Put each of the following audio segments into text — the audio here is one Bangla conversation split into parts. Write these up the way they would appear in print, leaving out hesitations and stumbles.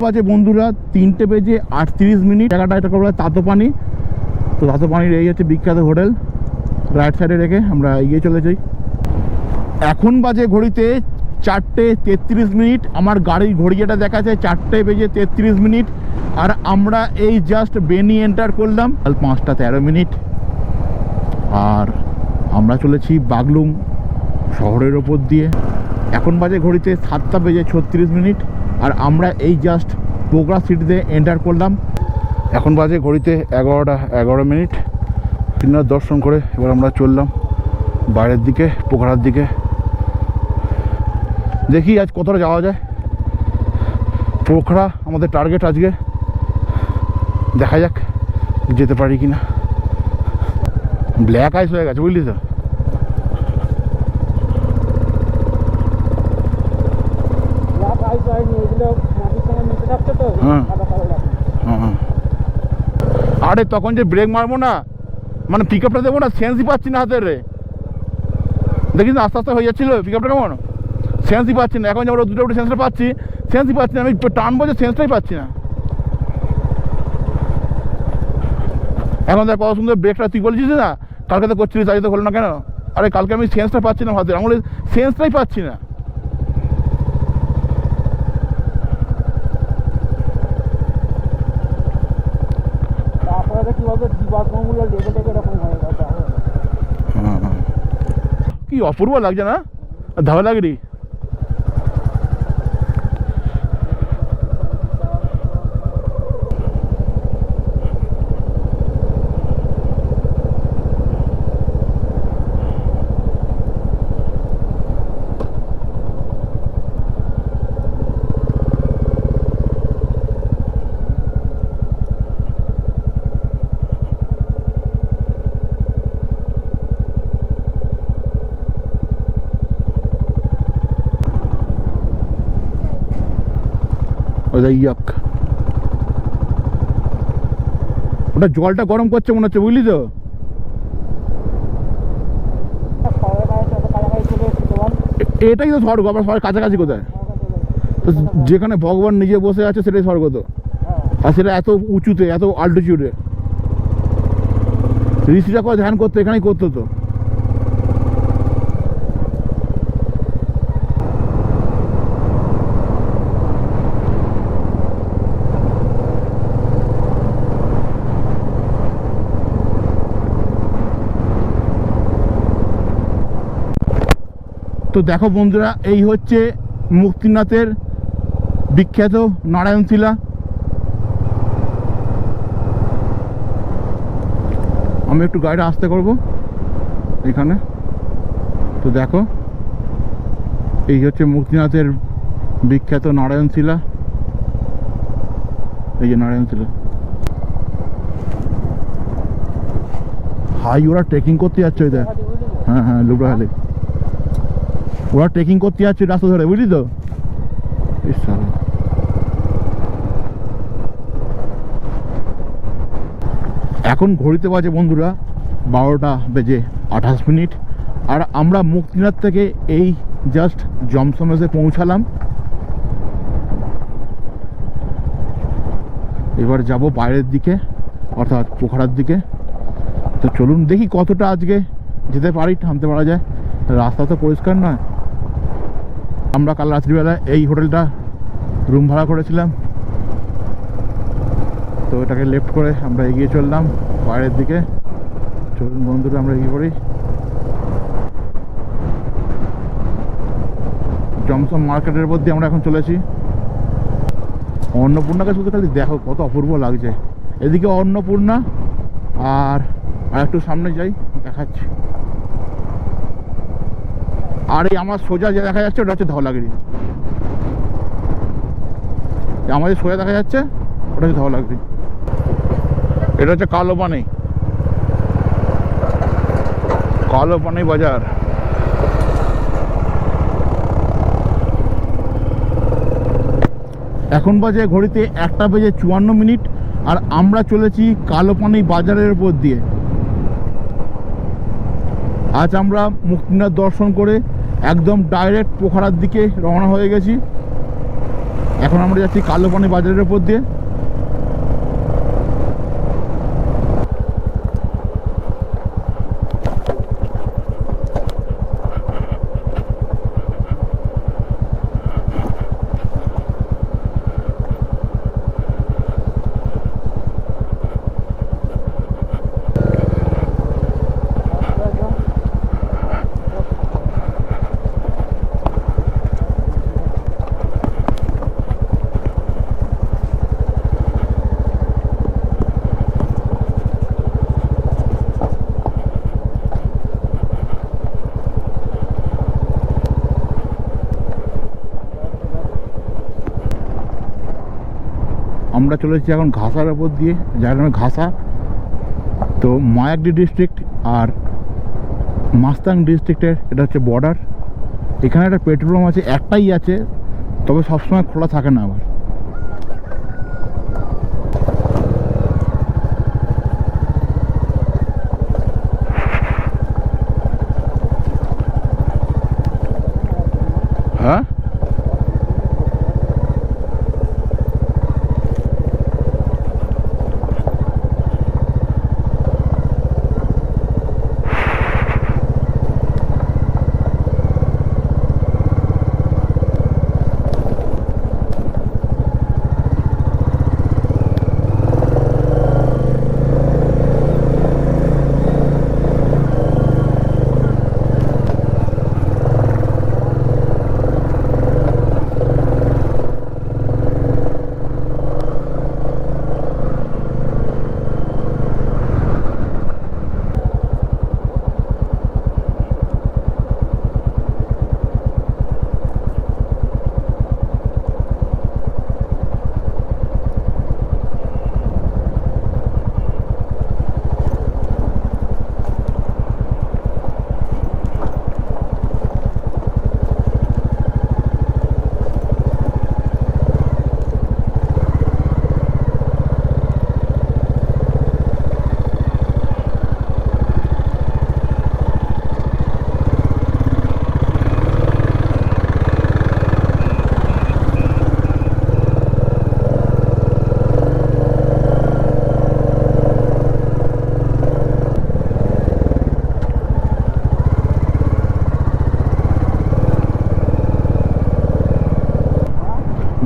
বাজে বন্ধুরা 3:38 জায়গাটা এটা বলা তাতোপানি। তো তাতোপানির এই হচ্ছে বিখ্যাত হোটেল, রাইট সাইডে রেখে আমরা এগিয়ে চলে যাই। এখন বাজে ঘড়িতে 4:33। আমার গাড়ির ঘড়ি যেটা দেখাচ্ছে 4:33, আর আমরা এই জাস্ট বেনি এন্টার করলাম 5:13। আর আমরা চলেছি বাগলুং শহরের ওপর দিয়ে। এখন বাজে ঘড়িতে 7:36, আর আমরা এই জাস্ট পোখরা সিটিতে এন্টার করলাম। এখন বাজে ঘড়িতে 11:11। শ্রীনাথ দর্শন করে এবার আমরা চললাম বাইরের দিকে, পোখরার দিকে। দেখি আজ কতটা যাওয়া যায়। পোখরা আমাদের টার্গেট আজকে, দেখা যাক যেতে পারি কিনা। ব্ল্যাক আইস হয়ে গেছে বুঝলি তো। হ্যাঁ হ্যাঁ, আরে তখন যে ব্রেক মারবো না, মানে পিক আপটা দেবো না, সেন্সই পাচ্ছি না হাতের রে। দেখিস না আস্তে আস্তে হয়ে যাচ্ছিলো পিক আপটা, কেমন সেন্সই পাচ্ছি না। এখন যেমন দুটো সেন্সটা পাচ্ছি, সেন্সই পাচ্ছি না। আমি টানবো যে সেন্সটাই পাচ্ছি না। এখন দেখ কত সুন্দর ব্রেকটা তুই বলছিস না, কালকে তো করছিলিস, আজ তো হলো না কেন? আরে কালকে আমি সেন্সটা পাচ্ছি না হাতের, আমার সেন্সটাই পাচ্ছি না। কি অপূর্ব লাগছে না ধাওলাগিরি। ওটা জলটা গরম করছে মনে হচ্ছে বুঝলি তো। এটাই তো স্বর্গ, আবার সবার কাছাকাছি কোথায়? তো যেখানে ভগবান নিজে বসে আছে সেটাই স্বর্গ তো। আর সেটা এত উঁচুতে, এত আল্টিটিউডে। ঋষিরা করে ধ্যান করতো, এখানেই করতো তো। তো দেখো বন্ধুরা, এই হচ্ছে মুক্তিনাথের বিখ্যাত নারায়ণশিলা। আমি একটু গাড়িটা আস্তে করব এখানে। তো দেখো এই হচ্ছে মুক্তিনাথের বিখ্যাত নারায়ণশিলা। এই যে নারায়ণশিলা। হাই, ওরা ট্রেকিং করতে যাচ্ছে ওই দেখ। হ্যাঁ হ্যাঁ, লুবরাহালি ওরা ট্রেকিং করতে যাচ্ছে রাস্তা ধরে, বুঝলি তো। এখন ঘড়িতে বাজে বন্ধুরা 12:28, আর আমরা মুক্তিনাথ থেকে এই জাস্ট জমসম এসে পৌঁছালাম। এবার যাব বাইরের দিকে, অর্থাৎ পোখরার দিকে। তো চলুন দেখি কতটা আজকে যেতে পারি, থামতে পারা যায়। রাস্তা তো পরিষ্কার নয়। আমরা কাল রাত্রিবেলা এই হোটেলটা রুম ভাড়া করেছিলাম, তো এটাকে লেফট করে আমরা এগিয়ে চললাম বাইরের দিকে। চলুন বন্ধুরা আমরা এগিয়ে পড়ি। জমসম মার্কেটের মধ্যে আমরা এখন চলেছি। অন্নপূর্ণাকে শুধু খালি দেখো কত অপূর্ব লাগছে। এদিকে অন্নপূর্ণা, আর একটু সামনে যাই দেখাচ্ছি। আর এই আমার সোজা যে দেখা যাচ্ছে ওটা হচ্ছে ধওলাগিরি। আমাদের সোজা দেখা যাচ্ছে ওটা হচ্ছে ধওলাগিরি। এটা হচ্ছে কালোপানি, কালোপানি বাজার। এখন বাজে ঘড়িতে 1:54, আর আমরা চলেছি কালোপানি বাজারের উপর দিয়ে। আজ আমরা মুক্তিনাথ দর্শন করে একদম ডাইরেক্ট পোখরার দিকে রওনা হয়ে গেছি। এখন আমরা যাচ্ছি কালোপানি বাজারের উপর দিয়ে। আমরা চলেছি এখন ঘাসার ওপর দিয়ে, যার নামে ঘাসা। তো মায়াগডি ডিস্ট্রিক্ট আর মাস্তাং ডিস্ট্রিক্টের এটা হচ্ছে বর্ডার। এখানে একটা পেট্রোল পাম্প আছে, একটাই আছে, তবে সবসময় খোলা থাকে না আবার। হ্যাঁ,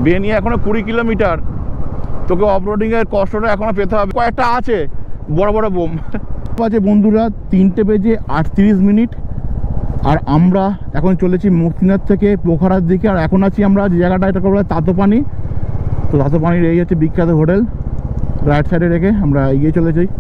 বেনিয়া এখনো 20 কিলোমিটার। তোকে অফরোডিংয়ের কষ্টটা এখনো পেতে হবে, কয়েকটা আছে বড় বড় বোম আছে। বন্ধুরা 3টে বেজে 38 মিনিট, আর আমরা এখন চলেছি মুক্তিনাথ থেকে পোখরার দিকে। আর এখন আছি আমরা যে জায়গাটা, এটা বলা হয় তাতোপানি। তো তাতোপানির এই হচ্ছে বিখ্যাত হোটেল, রাইট সাইডে রেখে আমরা এগিয়ে চলে যাই।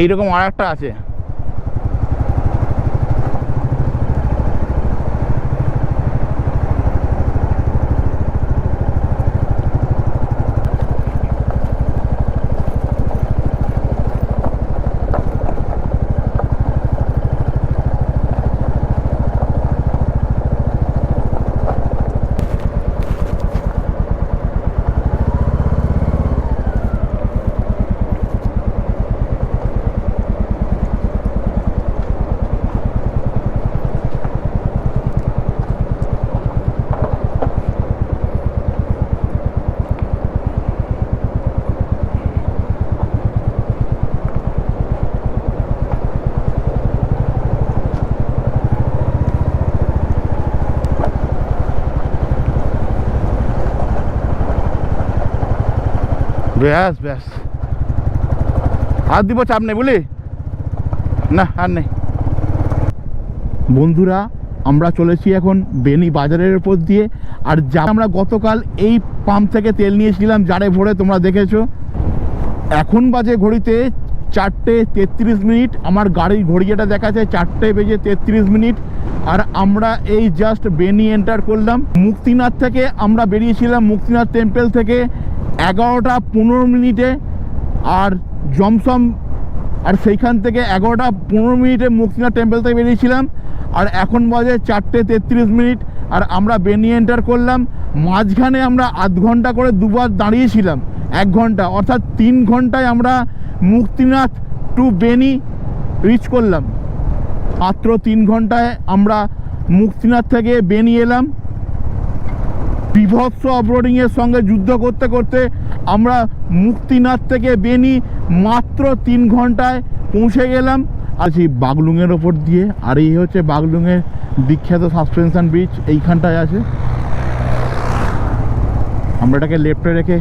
এইরকম আর একটা আছে। ব্যাস ব্যাস, আর দিব চাপ নেই, বুঝলি না, আর নেই। বন্ধুরা আমরা চলেছি এখন বেনি বাজারের উপর দিয়ে। আর যা আমরা গতকাল এই পাম্প থেকে তেল নিয়েছিলাম জারে ভরে, তোমরা দেখেছো। এখন বাজে ঘড়িতে 4:33। আমার গাড়ির ঘড়ি যেটা দেখাচ্ছে 4:33। আর আমরা এই জাস্ট বেনি এন্টার করলাম। মুক্তিনাথ থেকে আমরা বেরিয়েছিলাম, মুক্তিনাথ টেম্পল থেকে 11:15 আর জমসম, আর সেইখান থেকে 11:15 মুক্তিনাথ টেম্পল থেকে বেরিয়েছিলাম। আর এখন বাজে 4:33 আর আমরা বেনি এন্টার করলাম। মাঝখানে আমরা আধ ঘন্টা করে দুবার দাঁড়িয়েছিলাম, 1 ঘন্টা, অর্থাৎ 3 ঘন্টায় আমরা মুক্তিনাথ টু বেনি রিচ করলাম। মাত্র 3 ঘন্টায় আমরা মুক্তিনাথ থেকে বেনি এলাম। বিভৎস অফরোডিংয়ের সঙ্গে যুদ্ধ করতে করতে আমরা মুক্তিনাথ থেকে বেনি মাত্র 3 ঘন্টায় পৌঁছে গেলাম। আর সেই বাগলুংয়ের ওপর দিয়ে, আর এই হচ্ছে বাগলুংয়ের বিখ্যাত সাসপেনশন ব্রিজ, এইখানটায় আছে। আমরা এটাকে লেফটে রেখে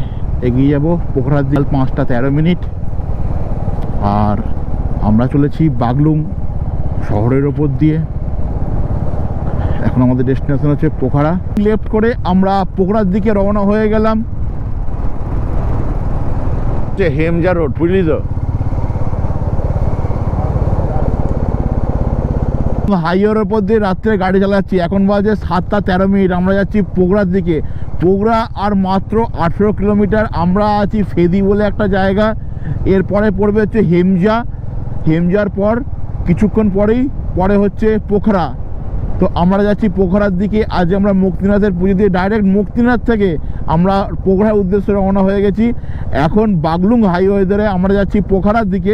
এগিয়ে যাব পোখরার দিকে। 5:13। আর আমরা চলেছি বাগলুং শহরের ওপর দিয়ে। এখন আমাদের ডেস্টিনেশন হচ্ছে পোখরা। লেফট করে আমরা পোখরার দিকে রওনা হয়ে গেলাম। যে হেমজা রোড, বুঝলি তো, হাইওয়ের ওপর দিয়ে রাত্রে গাড়ি চালাচ্ছি। এখন বাজে 7:13। আমরা যাচ্ছি পোখরার দিকে। পোখরা আর মাত্র 18 কিলোমিটার। আমরা আছি ফেদি বলে একটা জায়গা, এরপরে পড়বে হচ্ছে হেমজা। হেমজার পর কিছুক্ষণ পরে হচ্ছে পোখরা। তো আমরা যাচ্ছি পোখরার দিকে। আজ আমরা মুক্তিনাথের পুজো দিয়ে ডাইরেক্ট মুক্তিনাথ থেকে আমরা পোখরার উদ্দেশ্যে রওনা হয়ে গেছি। এখন বাগলুং হাইওয়ে ধরে আমরা যাচ্ছি পোখরার দিকে।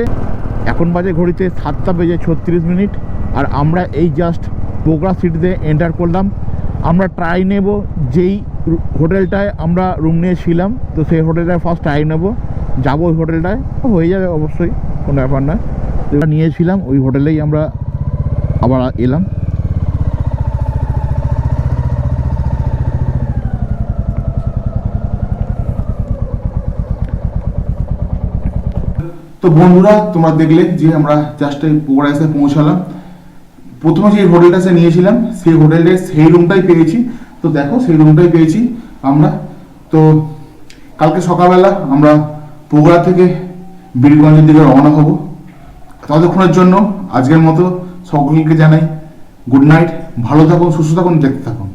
এখন বাজে ঘড়িতে 7:36। আর আমরা এই জাস্ট পোখরা সিটিতে এন্টার করলাম। আমরা ট্রাই নেব, যেই হোটেলটায় আমরা রুম নিয়েছিলাম, তো সেই হোটেলটায় ফার্স্ট ট্রাই নেব, যাবো ওই হোটেলটায়, হয়ে যাবে অবশ্যই, কোনো ব্যাপার না। যেটা নিয়েছিলাম ওই হোটেলেই আমরা আবার এলাম। তো বন্ধুরা, তোমরা দেখলে যে আমরা জাস্ট এই পোখরা এসে পৌঁছালাম। প্রথমে যে হোটেলটা নিয়েছিলাম সেই হোটেলের সেই রুমটাই পেয়েছি। তো দেখো, সেই রুমটাই পেয়েছি আমরা। তো কালকে সকালবেলা আমরা পোখরা থেকে বীরগঞ্জের দিকে রওনা হব। ততক্ষণের জন্য আজকের মতো সকলকে জানাই গুড নাইট। ভালো থাকুন, সুস্থ থাকুন, দেখতে থাকুন।